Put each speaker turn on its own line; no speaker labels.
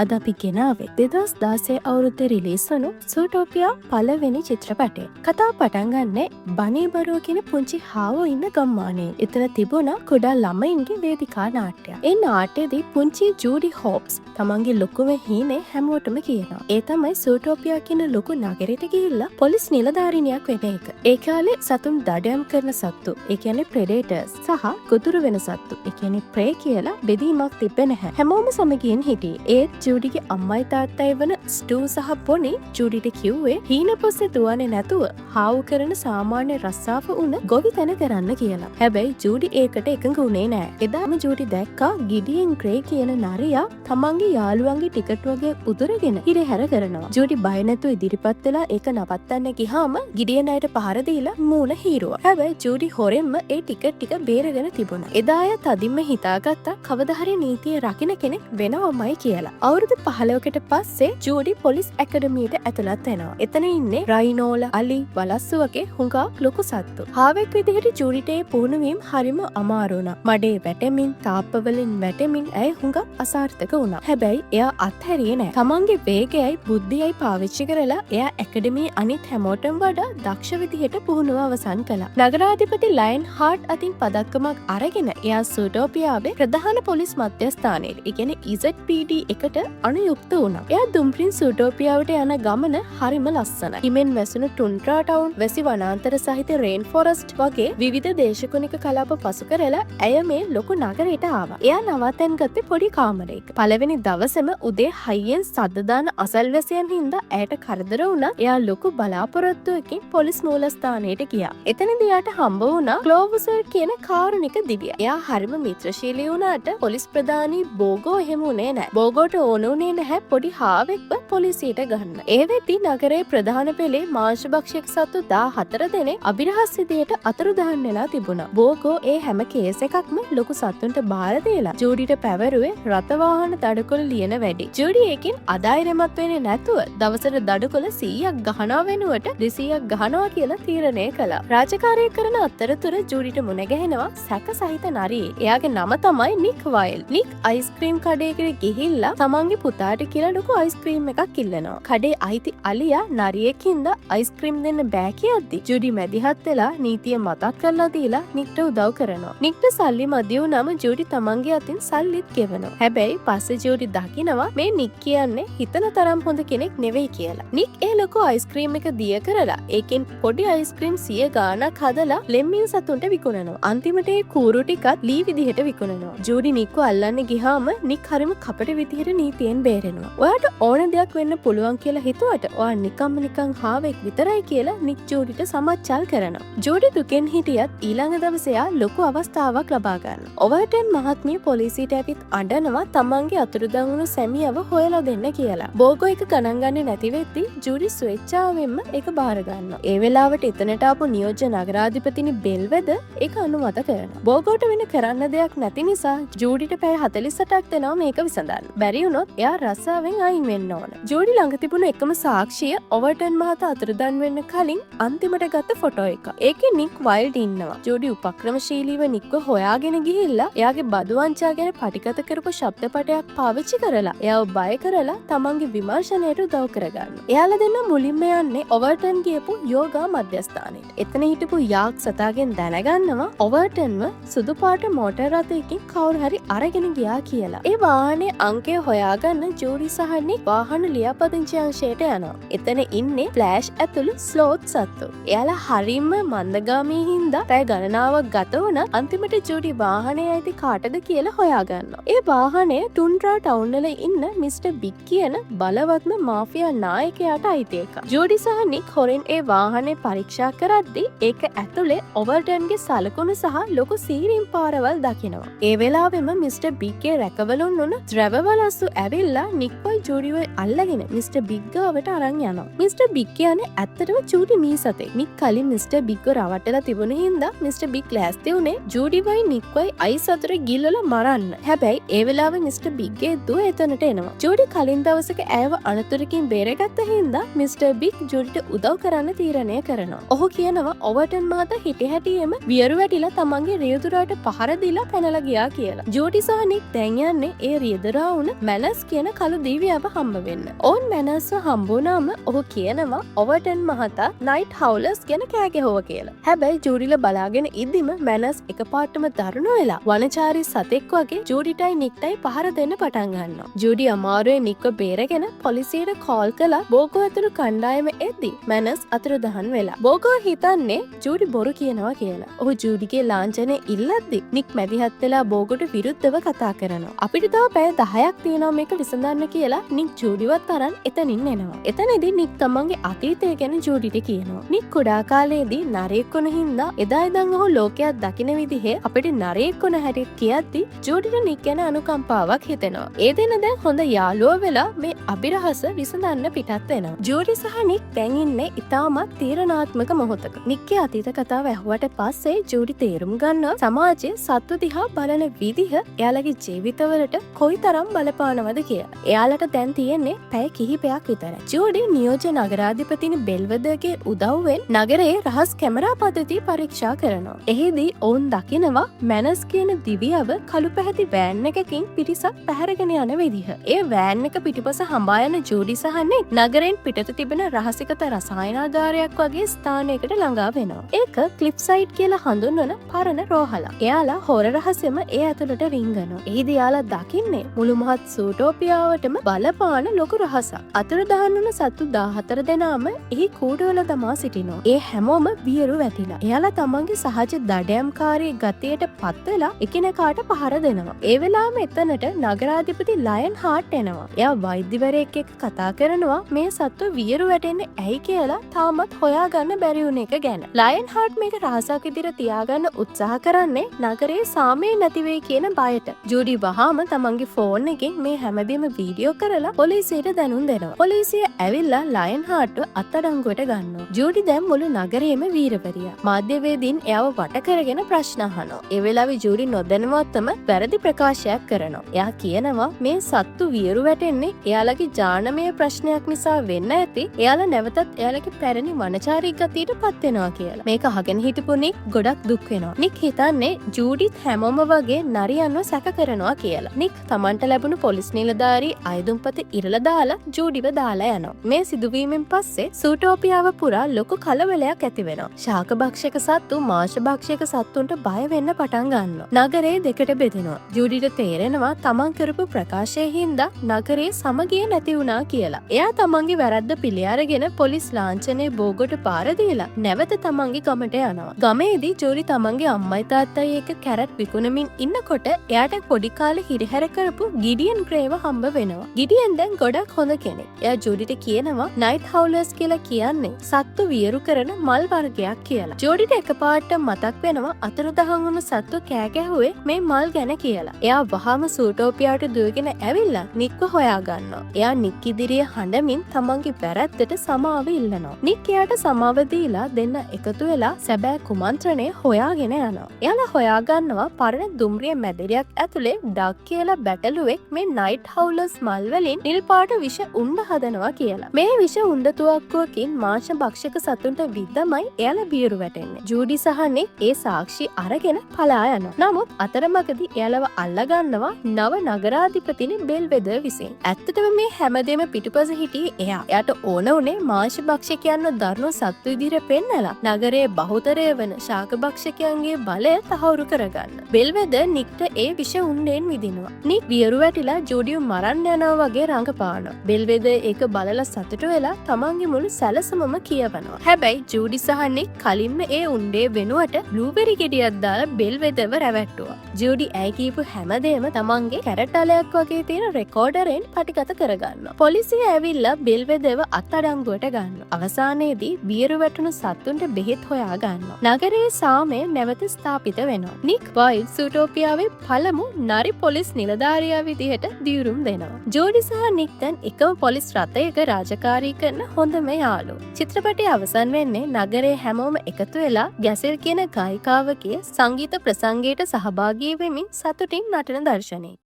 අද අපි ගෙනාවේ 2016 අවුරුද්දේ රිලීස් වුණු සූටෝපියා පළවෙනි චිත්‍රපටය. කතාව පටන් ගන්නේ බනී බරුව කියන පුංචි හාවෝ ඉන්න ගම්මානයේ. එතන තිබුණා කුඩා ළමයින්ගේ වේදිකා නාට්‍යයක්. ඒ නාට්‍යයේදී පුංචි ජූඩි හොප්ස් තමන්ගේ ලොකුම හීනේ හැමෝටම කියනවා. ඒ තමයි සූටෝපියා කියන ලොකු නගරෙට ගිහිල්ලා පොලිස් නිලධාරිනියක් වෙන එක. ඒ කාලේ සතුන් දඩයම් කරන සත්තු, ඒ කියන්නේ ප්‍රෙඩේටර්ස් සහ ගොදුරු වෙන සත්තු, ඒ කියන්නේ ප්‍රේ කියලා බෙදීමක් තිබෙන්නේ නැහැ. හැමෝම සමගියෙන් හිටියේ. ඒත් ජූඩිගේ අම්මයි තාත්තයි වන ස්ටූ සහ පොනි ජූඩිට කිව්වේ හීන පස්සේ දුවන්නේ නැතුව හාවු කරන සාමාන්‍ය රස්සාව උන ගොවි තැන කරන්න කියලා. හැබැයි ජූඩි ඒකට එකඟ වුණේ නෑ. එදාම ජූඩි දැක්කා ගිඩියන් ග්‍රේ කියන නරියා තමන්ගේ යාළුවන්ගේ ටිකට් වගේ උදුරගෙන හිරහැර කරනවා. ජූඩි බය නැතුව ඉදිරිපත් වෙලා ඒක නවත්තන්න ගියාම ගිඩියන් අයට පහර දීලා මූණ හීරුවා. හැබැයි ජූඩි හොරෙන්ම ඒ ටිකට් ටික බේරගෙන තිබුණා. එදා අය තදින්ම හිතාගත්තා කවදා හරි නීතිය රකින්න කෙනෙක් වෙනවමයි කියලා. අවුරුදු 15කට පස්සේ ජූඩි පොලිස් ඇකඩමියට ඇතුළත් වෙනවා. එතන ඉන්නේ රයිනෝලා, අලි, වලස්සු වගේ හුඟක් ලොකු සත්තු. හාවෙක් විදිහට ජූඩිට ඒ පුහුණුවීම හරිම අමාරු වුණා. මඩේ වැටෙමින්, තාප්පවලින් වැටෙමින් ඇය හුඟක් අසාර්ථක වුණා. හැබැයි එයා අත්හැරියේ නැහැ. තමන්ගේ වේගයයි බුද්ධියයි පාවිච්චි කරලා එයා ඇකඩමියේ අනිත් හැමෝටම වඩා දක්ෂ විදිහට පුහුණුව අවසන් කළා. නගරාධිපති ලයන් හාර්ට් අතින් පදක්කමක් අරගෙන එයා සූටෝපියාවේ ප්‍රධාන පොලිස් මධ්‍යස්ථානයේ, ඒ කියන්නේ EZPD එකට අනුයුක්ත වුණා. එයා දුම්රින් සූටෝපියාවට යන ගමන හරිම ලස්සනයි. හිමෙන් වැසුණු ටුන්ඩ්‍රා ටවුන්, වැසි වනාන්තර සහිත රේන් ෆොරස්ට් වගේ විවිධ දේශගුණික කලාප පසු කරලා ඇය මේ ලොකු නගරයට ආවා. එයා නවතැන් ගත්තේ පොඩි කාමරයක. පළවෙනි දවසේම උදේ හයියෙන් සද්ද දාන අසල්වැසියන් හින්දා ඇයට කරදර වුණා. එයා ලොකු බලාපොරොත්තුවකින් පොලිස් මූලස්ථානයට ගියා. එතනදී එයාට හම්බ වුණා ක්ලෝවසර් කියන කාරුණික දිවියා. එයා හරිම මිත්‍රශීලී වුණාට පොලිස් ප්‍රධානී බෝගෝ එහෙම උනේ නැහැ. බෝගෝට ඕන උනේ නැහැ පොඩි හාවෙක්ව පොලිසියට ගන්න. ඒ වෙද්දි නගරේ ප්‍රධාන පෙළේ මාංශභක්ෂක සත්තු 14 දෙනෙක් අභිරහස් විදියට අතුරුදහන් වෙලා තිබුණා. බෝගෝ ඒ හැම කේස් එකක්ම ලොකු සත්තුන්ට බාර දීලා ජූඩිට පැවරුවේ රථ වාහන දඩකොළ ලියන වැඩි. ජූඩි ඒකෙන් අදායරමත් වෙන්නේ නැතුව දවසට දඩකොළ 100ක් ගහනවා වෙනුවට 200ක් ගහනවා කියලා තීරණය කළා. රාජකාරිය කරන අතරතුර ජූඩිට මුණ ගැහෙනවා සැක සහිත නරියෙක්. එයාගේ නම තමයි නික් වයිල්. නික් අයිස්ක්‍රීම් කඩේකට ගිහිල්ලා තමන්ගේ පුතාට කියලා ලොකු අයිස්ක්‍රීම් එකක් ඉල්ලනවා. කඩේ අයිති අලියා නරියෙක් හින්දා අයිස්ක්‍රීම් දෙන්න බෑ කියද්දි ජූඩි මැදිහත් වෙලා නීතිය මතක් කරලා දීලා නික්ට උදව් කරනවා. නික්ට සල්ලි මදි වුණාම ජූඩි තමන්ගේ අතින් සල්ලිත් ගෙවනවා. හැබැයි පස්සේ ජූඩි දකිනවා මේ නික් කියන්නේ හිතන තරම් හොඳ කෙනෙක් නෙවෙයි කියලා. නික් ඒ ලොකු අයිස්ක්‍රීම් එක දිය කරලා ඒකෙන් පොඩි අයිස්ක්‍රීම් 100 ගාණක් හදලා ලෙම්මින් සතුන්ට විකුණනවා. අන්තිමට ඒ කූරු ටිකත් ලී විදිහට විකුණනවා. ජූඩි නික්ව අල්ලන්න ගියාම නික් හරිම කපට විදිහට නීතියෙන් බේරෙනවා. ඔයාට ඕන දෙයක් වෙන්න පුළුවන් කියලා හිතුවට ඔයා නිකන් හාවෙක් විතරයි කියලා නික් ජූඩිට සමච්චල් කරනවා. ජූඩි දුකෙන් හිටියත් ඊළඟ දවසේ ආ ලොකු අවස්ථාවක් ලබා ගන්නවා. ඔවර්ටන් මහත්මිය පොලිසියට ඇවිත් අඬනවා තමන්ගේ අතුරුදන් වුණු සැමියව හොයලා දෙන්න කියලා. බෝගෝ එක ගණන් ගන්නේ නැති වෙද්දි ජූඩි ස්වේච්ඡාවෙන්ම ඒක බාර ගන්නවා. ඒ වෙලාවට එතනට ආපු නියෝජ්‍ය නගරාධිපතිනි බෙල්වෙද ඒක අනුමත කරනවා. බෝගෝට වෙන කරන්න දෙයක් නැති නිසා ජූඩිට පැය 48ක් දෙනවා මේක විසඳන්න. බැරි වුණොත් එයා රස්සාවෙන් අයින් වෙන්න ඕන. ජූඩි ළඟ තිබුණු එකම සාක්ෂිය ඔවර්ටන් මහතා අතුරුදන් වෙන්න කලින් අන්තිමට ගත්ත ෆොටෝ එක. ඒකේ නික් වයිල්ඩ් ඉන්නවා. ජූඩි උපක්‍රමශීලීව නික්ව හොයාගෙන ගිහිල්ලා එයාගේ බදු වංචා ගැන පටිගත කරපු ශබ්දපටයක් පාවිච්චි කරලා එයාව බය කරලා තමන්ගේ විමර්ශනයට උදව් කරගන්නවා. එයාලා දෙන්න මුලින්ම යන්නේ ඔවර්ටන් ගියපු යෝගා මධ්‍යස්ථානෙට. එතන හිටපු යාක් සතාගෙන් දැනගන්නවා ඔවර්ටන්ව සුදු පාට මෝටර් රථයකින් කවුරු හරි අරගෙන ගියා කියලා. ඒ වාහනේ අංකය හොයාගන්න ජූඩි සහ නික් වාහන ලියාපදිංචි අංශයට යනවා. එතන ඉන්නේ ෆ්ලෑෂ් ඇතුළු ස්ලෝත් සත්තු. එයාලා හරිම මන්දගාමී හින්දා පැය ගණනාවක් ගත වුණා. අන්තිමට ජූඩි වාහනේ ඇති කාටද කියලා හොයාගන්නවා. ඒ වාහනේ ටුන්ඩ්‍රා ටවුන් වල ඉන්න මිස්ටර් බිග් කියන බලවත්ම මාෆියා නායකයාට අයිති එකක්. ජූඩි සහ නික් හොරෙන් ඒ වාහනේ පරීක්ෂා කරද්දී ඒක ඇතුලේ ඔවර්ටන්ගේ සලකුණු සහ ලොකු සීරීම් පාරවල් දකිනවා. ඒ වෙලාවෙම මිස්ටර් බිග්ගේ රැකවලුන් වුණ ද්‍රවවලස්සු ඇවිල්ලා නික්වයි ජූඩිව අල්ලගෙන මිස්ටර් බිග් ගාවට අරන් යනවා. මිස්ටර් බිග් කියන්නේ ඇත්තටම ජූඩි මීසතේ. නික් කලින් මිස්ටර් බිග්ව රවට්ටලා තිබුණ හින්දා මිස්ටර් බිග් ලෑස්ති උනේ ජූඩිවයි නික්වයි අයිස් අතර ගිල්ලලා මරන්න. හැබැයි ඒ වෙලාවේ මිස්ටර් බිග්ගේ දුව එතනට එනවා. ජූඩි කලින් දවසක ඇයව අනතුරකින් බේරගත්ත හින්දා මිස්ටර් බිග් ජූඩිට උදව් කරන්න තීරණය කරනවා. ඔහු කියනවා ඔවර්ටන් මහතා හිටි හැටියෙම වියරු වැටිලා තමන්ගේ රියදුරාට පහර දීලා පැනලා ගියා කියලා. ජූඩි සහ නික් දැන් යන්නේ ඒ රියදුරා වුණ මැනර් මැනස් කියන කළු දිවියව හම්බ වෙන්න. ඔවුන් මැනස්ව හම්බුනාම ඔහු කියනවා ඔවර්ටන් මහතා නයිට් හවුලර්ස් ගැන කෑ ගැහුවා කියලා. හැබැයි ජූඩිල බලාගෙන ඉද්දිම මැනස් එකපාරටම දරුණු වෙලා වනචාරී සතෙක් වගේ ජූඩිටයි නික්ටයි පහර දෙන්න පටන් ගන්නවා. ජූඩි අමාරුවේ නික්ව බේරගෙන පොලිසියට කෝල් කළා. බෝගෝ ඇතුළු කණ්ඩායම එද්දි මැනස් අතුරුදහන් වෙලා. බෝගෝ හිතන්නේ ජූඩි බොරු කියනවා කියලා. ඔහු ජූඩිගේ ලාංඡනය ඉල්ලද්දි නික් මැදිහත් වෙලා බෝගොට විරුද්ධව කතා කරනවා. අපිට තව පැය 10ක් තියෙනවා මේක විසඳන්න කියලා නික් ජූඩිවත් අරන් එතනින් එනවා. එතනදී නික් තමන්ගේ අතීතය ගැන ජූඩිට කියනවා. නික් කුඩා කාලේදී නරයෙක් වුණ හින්දා එදා ඉඳන් ඔහු ලෝකයක් දකින විදිහේ අපිට නරයෙක් වුණ හැටි කියද්දි ජූඩිට නික් ගැන අනුකම්පාවක් හිතෙනවා. ඒ දෙන දැන් හොඳ යාළුවෝ වෙලා මේ අභිරහස විසඳන්න පිටත් වෙනවා. ජූඩි සහ නික් දැන් ඉන්නේ ඉතාමත් තීරණාත්මක මොහොතක. නික්ගේ අතීත කතාව ඇහුවට පස්සේ ජූඩි තේරුම් ගන්නවා සමාජයේ සත්ව දිහා බලන විදිහ එයාලගේ ජීවිතවලට කොයිතරම් බලපානවද කියලා. එයාලට දැන් තියෙන්නේ පැය කිහිපයක් විතරයි. ජූඩි නියෝජ්‍ය නගරාධිපතිනි බෙල්වදර්ගේ උදව්වෙන් නගරයේ රහස් කැමරා පද්ධතිය පරීක්ෂා කරනවා. එහිදී ඔවුන් දකිනවා මැනස් කියන දිවියව කළු පැහැති වෑන් එකකින් පිරිසක් පැහැරගෙන යන විදිහ. ඒ වෑන් එක පිටිපස හඹා යන ජූඩි සහ නික් නගරෙන් පිටත තිබෙන රහසිගත රසායනාගාරයක් වගේ ස්ථානයකට ළඟා වෙනවා. ඒක ක්ලිප්සයිඩ් කියලා හඳුන්වන පරණ රෝහලක්. එයාලා හොර රහසෙම ඒ ඇතුළට රිංගනවා. එහිදී එයාලා දකින්නේ මුළු මහත් සූටෝපියාවටම බලපාන ලොකු රහසක්. අතුරුදහන් වුණ සත්තු 14 දෙනාම එහි කූඩුවල තමා සිටිනවා. ඒ හැමෝම වියරු වැටිලා. එයාලා තමන්ගේ සහජ දඩයම්කාරී ගතියට පත් වෙලා එකිනෙකාට පහර දෙනවා. ඒ වෙලාවෙම එතනට නගරාධිපති ලයන් හාට් එනවා. එයා වෛද්‍යවරයෙක් එක්ක කතා කරනවා මේ සත්තු වියරු වැටෙන්නේ ඇයි කියලා තාමත් හොයාගන්න බැරි වුණ එක ගැන. ලයන් හාට් මේක රහසක් විදිහට තියාගන්න උත්සාහ කරන්නේ නගරේ සාමය නැති වෙයි කියන බයට. ජූඩි වහාම තමන්ගේ ෆෝන් එකෙන් මේ හැමදේම වීඩියෝ කරලා පොලිසියට දැනුම් දෙනවා. පොලිසිය ඇවිල්ලා ලයන් හාට්ව අත්අඩංගුවට ගන්නවා. ජූඩි දැන් මුළු නගරේම වීරවරියා. මාධ්‍යවේදීන් එයාව වට කරගෙන ප්‍රශ්න අහනවා. ඒ වෙලාවේ ජූඩි නොදැනුවත්වම වැරදි ප්‍රකාශයක් කරනවා. එයා කියනවා මේ සත්තු වියරු වැටෙන්නේ එයාලගේ ජානමය ප්‍රශ්නයක් නිසා වෙන්න ඇති. එයාලා නැවතත් එයාලගේ පැරණි වනචාරී ගතියට පත් වෙනවා කියලා. මේක අහගෙන හිටපු නික් ගොඩක් දුක් වෙනවා. නික් හිතන්නේ ජූඩිත් හැමෝම වගේ නරියන්ව සැක කරනවා කියලා. නික් තමන්ට ලැබුණු පොලිස් නිලධාරී අයදුම්පත ඉරලා දාලා ජූඩිව දාලා යනවා. මේ සිදුවීමෙන් පස්සේ සූටෝපියාව පුරා ලොකු කලබලයක් ඇති වෙනවා. ශාක භක්ෂක සත්තු මාංශ භක්ෂක සත්තුන්ට බය වෙන්න පටන් ගන්නවා. නගරේ දෙකට බෙදෙනවා. ජූඩිට තේරෙනවා තමන් කරපු ප්‍රකාශයෙන් හින්දා නගරේ සමගිය නැති වුණා කියලා. එයා තමන්ගේ වැරද්ද පිළි අරගෙන පොලිස් ලාංඡනයේ බෝගොට පාර දීලා නැවත තමන්ගේ ගමට යනවා. ගමේදී ජූඩි තමන්ගේ අම්මයි තාත්තයි එක්ක කැරට් විකුණමින් ඉන්නකොට එයාට පොඩි කාලේ හිරිහැර කරපු ගිඩියන් ග්‍රේව හම්බ වෙනවා. ගිඩියන් දැන් ගොඩක් හොඳ කෙනෙක්. එයා ජූඩිට කියනවා නයිට් හවුලර්ස් කියලා කියන්නේ සත්තු වියරු කරන මල් වර්ගයක් කියලා. ජූඩිට එකපාරට මතක් වෙනවා අතුරුදහන් වුණු සත්තු කෑ ගැහුවේ මේ මල් ගැන කියලා. එයා වහාම සූටෝපියාවට දුවගෙන ඇවිල්ලා නික්ව හොයා ගන්නවා. එයා නික් ඉදිරියේ හඬමින් තමන්ගේ වැරැද්දට සමාව ඉල්ලනවා. නික් එයාට සමාව දීලා දෙන්න එකතු වෙලා සැබෑ කුමන්ත්‍රණය හොයාගෙන යනවා. එයාලා හොයා ගන්නවා පරණ දුම්රිය මැදිරියක් ඇතුලේ ඩක් කියලා බැටළුවෙක් මේ නයිට් හවුලර්ස් මල් වලින් නිල් පාට විෂ උණ්ඩ හදනවා කියලා. මේ විෂ උණ්ඩ තුවක්කුවකින් මාංශ භක්ෂක සතුන්ට විද්දමයි එයාලා බීරු වැටෙන්නේ. ජූඩි සහ නික් ඒ සාක්ෂි අරගෙන පලා යනවා. නමුත් අතරමඟදී එයාලව අල්ලගන්නවා නව නගරාධිපතිනි බෙල්වෙදර් විසින්. ඇත්තටම මේ හැමදේම පිටුපස හිටියේ එයා. එයාට ඕන උනේ මාංශ භක්ෂකයන්ව දරුණු සත්තු විදිහට පෙන්නලා නගරයේ බහුතරය වන ශාක භක්ෂකයන්ගේ බලය තහවුරු කරගන්න. බෙල්වෙදර් නික්ට ඒ විෂ උණ්ඩෙන් විදිනවා. නික් වියරු වැටිලා ජූඩිව මරන්න යනවා වගේ රඟපානවා. බෙල්වෙදර් ඒක බලලා සතුටු වෙලා තමන්ගේ මුළු සැලසුමම කියවනවා. හැබැයි ජූඩි සහ නික් කලින්ම ඒ උණ්ඩේ වෙනුවට බ්ලූබෙරි ගෙඩියක් දාලා බෙල්වෙදර්ව රැවට්ටුවා. ජූඩි ඇයි කියපු හැමදේම තමන්ගේ කැරටලයක් වගේ තියෙන රෙකෝඩරෙන් පටිගත කරගන්නවා. පොලිසිය ඇවිල්ලා බෙල්වෙදර්ව අත්අඩංගුවට ගන්නවා. අවසානයේදී වියරු වැටුණු සත්තුන්ට බෙහෙත් හොයා ගන්නවා. නගරයේ සාමය නැවත ස්ථාපිත වෙනවා. නික් වයිල්ඩ් සූටෝපියාවේ පළමු නරි පොලිස් නිලධාරියා විදිහට දියුරුම් දෙනවා. ජෝඩි සහ නික් දැන් එකම පොලිස් රථයක රාජකාරී කරන හොඳම යාළුවෝ. චිත්‍රපටය අවසන් වෙන්නේ නගරයේ හැමෝම එකතු වෙලා ගැසෙල් කියන ගායිකාවගේ සංගීත ප්‍රසංගයට සහභාගී වෙමින් සතුටින් නටන දර්ශනයයි.